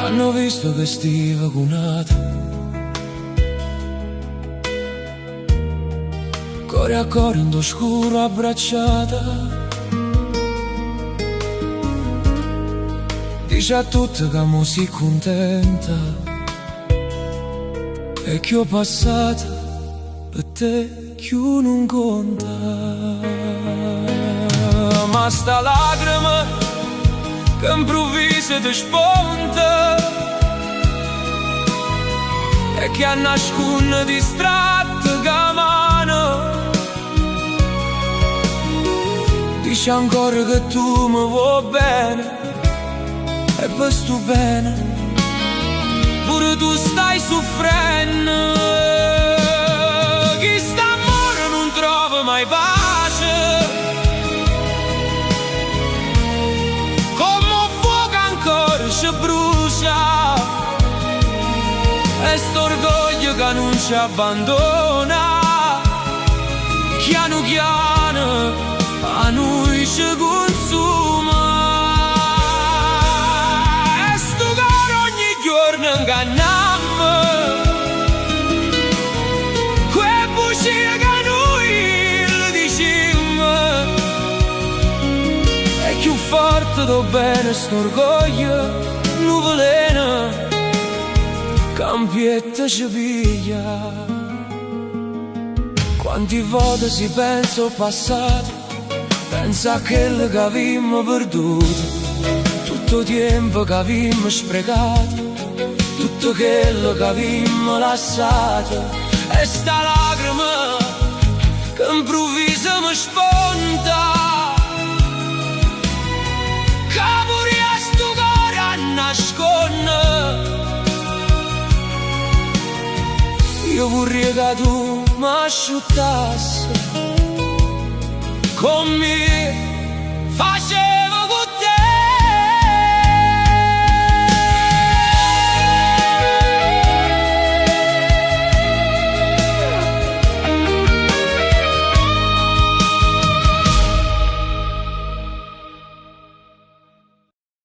Hanno visto che stii vacunata, cuore a cuore in scuro abbracciata. Dice a tutti che mo si contenta e che ho passato per te che non conta. Ma sta lacrima che improvvisa ti spunta e che a nascun distratto che mano. Dici ancora che tu mi vuoi bene e per sto bene pure tu stai soffrendo. Chi sta amore non trova mai pace, come un fuoco ancora ci brucia, e st'orgoglio che non ci abbandona, piano piano a noi ci consuma. E sto caro ogni giorno inganniamo, quelle bugie che noi le diciamo, e più forte do bene st'orgoglio, non veleno, campietta ci piglia. Quanti volte si pensa al passato, pensa a quello che avevamo perduto, tutto il tempo che avevamo sprecato, tutto quello che avevamo lasciato. E sta lacrima che improvvisa mi spunta, che pure a sto cuore a nasconde. Io vorrei che tu mi asciuttassi con me, facendo